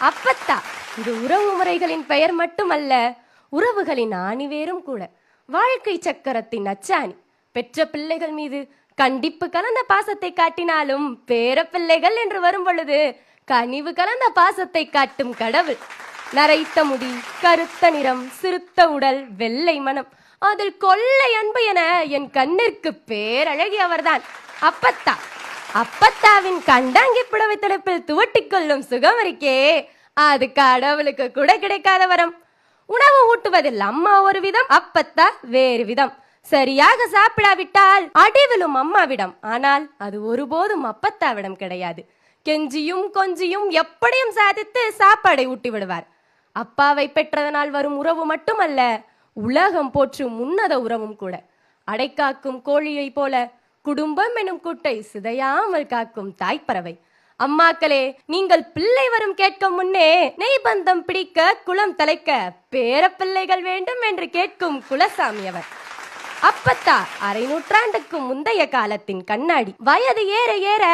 அப்பத்தா இது உறவு முறைகளின் பெயர் மட்டுமல்ல, உறவுகளின் ஆணிவேரும் கூட. வாழ்க்கை சக்கரத்தின் அச்சாணி. பெற்ற பிள்ளைகள் மீது கண்டிப்பு கலந்த பாசத்தை காட்டினாலும் பேர பிள்ளைகள் என்று வரும் பொழுது கனிவு கலந்த பாசத்தை காட்டும் கடவுள். நரைத்த முடி, கருத்த நிறம், சிறுத்த உடல், வெள்ளை மனம், அதில் கொள்ளை அன்பு என என் கண்ணிற்கு பேரழகி அவர்தான் அப்பத்தா. அப்பத்தாவின் கண்டாங்கி புடவை தலைப்பில் துவட்டிக் கொள்ளும் சுகம் இருக்கே, அது கடவுளுக்கு கூட கிடைக்காத வரம். உணவு ஊட்டுவதில் அம்மா ஒரு விதம், அப்பத்தா வேறு விதம். சரியாக சாப்பிடாவிட்டால் அடிவிலும் அம்மாவிடம், ஆனால் அது ஒருபோதும் அப்பத்தாவிடம் கிடையாது. கெஞ்சியும் கொஞ்சியும் எப்படியும் சாதித்து சாப்பாடை ஊட்டி விடுவார். அப்பாவை பெற்றதனால் வரும் உறவு மட்டுமல்ல, உலகம் போற்றும் உன்னத உறவும் கூட. அடைக்காக்கும் கோழியை போல குடும்பம் எனும் கூட்டை சிதையாமல் காக்கும் தாய்ப்பறவை. அம்மாக்களே, நீங்கள் பிள்ளை வரும் கேட்க முன்னே நெய்பந்தம் பிடிக்க குளம் தலைக்க பேர பிள்ளைகள் வேண்டும் என்று கேட்கும் குலசாமி அவர். அப்பத்தா அரை நூற்றாண்டுக்கு முந்தைய காலத்தின் கண்ணாடி. வயது ஏற ஏற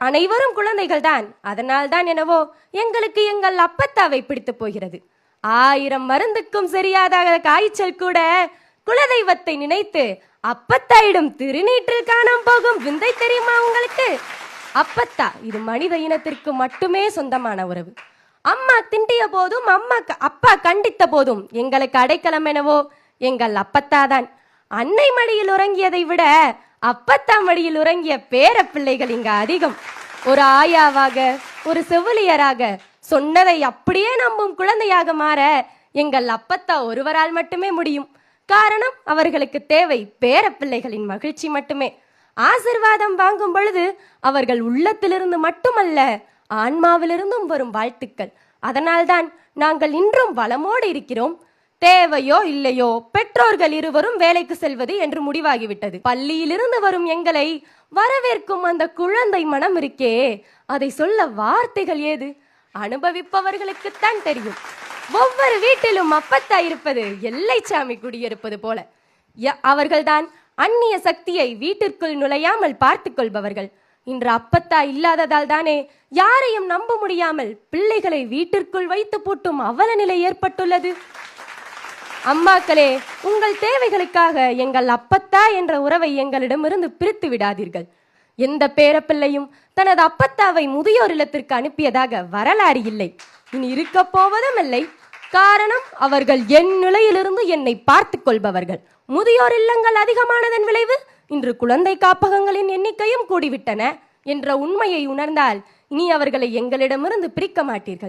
அனைவரும் குழந்தைகள் தான். அதனால் தான் என்னவோ எங்களுக்கு எங்கள் அப்பத்தாவை பிடித்து போகிறது. 1000 மருந்துக்கும் சரியாத காய்ச்சல் கூட குலதெய்வத்தை நினைத்து அப்பத்தாயிடும் திருநீற்றில் காணாம போகும் விந்தை தெரியுமா உங்களுக்கு? அப்பத்தா இது மனித இனத்திற்கு மட்டுமே சொந்தமான உறவு. அம்மா திண்டிய போதும் அப்பா கண்டித்த போதும் எங்களுக்கு அடைக்கலம் என்னவோ எங்கள் அப்பத்தா தான். அன்னை மடியில் உறங்கியதை விட அப்பத்தா மடியில் உறங்கிய பேர பிள்ளைகள் இங்க அதிகம். ஒரு ஆயாவாக, ஒரு செவிலியராக, சொன்னதை அப்படியே நம்பும் குழந்தையாக மாற எங்கள் அப்பத்தா ஒருவரால் மட்டுமே முடியும். காரணம், அவர்களுக்கு தேவை பேர பிள்ளைகளின் மகிழ்ச்சி மட்டுமே. ஆசிர்வாதம் வாங்கும் பொழுது அவர்கள் உள்ளத்திலிருந்து மட்டுமல்ல, ஆன்மாவிலிருந்தும் வரும் வாழ்த்துக்கள். அதனால்தான் நாங்கள் இன்றும் வளமோடு இருக்கிறோம். தேவையோ இல்லையோ பெற்றோர்கள் இருவரும் வேலைக்கு செல்வது என்று முடிவாகிவிட்டது. பள்ளியிலிருந்து வரும் எங்களை வரவேற்கும் அந்த குழந்தை மனம் இருக்கே, அதை சொல்ல வார்த்தைகள் ஏது? அனுபவிப்பவர்களுக்குத்தான் தெரியும். ஒவ்வொரு வீட்டிலும் அப்பத்தா இருப்பது எல்லைச்சாமி குடியிருப்பது போல. அவர்கள்தான் அந்நிய சக்தியை வீட்டிற்குள் நுழையாமல் பார்த்து கொள்பவர்கள். இன்று அப்பத்தா இல்லாததால் தானே யாரையும் நம்ப முடியாமல் பிள்ளைகளை வீட்டிற்குள் வைத்து பூட்டும் அவல நிலை ஏற்பட்டுள்ளது. அம்மாக்களே, உங்கள் தேவைகளுக்காக எங்கள் அப்பத்தா என்ற உறவை எங்களிடமிருந்து பிரித்து விடாதீர்கள். எந்த பேரப்பிள்ளையும் தனது அப்பத்தாவை முதியோர் இல்லத்திற்கு அனுப்பியதாக வரலாறு இல்லை, இனி இருக்க போவதும் இல்லை. காரணம், அவர்கள் என் நிலையிலிருந்து என்னை பார்த்து கொள்பவர்கள். முதியோர் இல்லங்கள் அதிகமானதன் விளைவு இன்று குழந்தை காப்பகங்களின் எண்ணிக்கையும் கூடிவிட்டன என்ற உண்மையை உணர்ந்தால் இனி அவர்களை எங்களிடமிருந்து பிரிக்க மாட்டீர்கள்.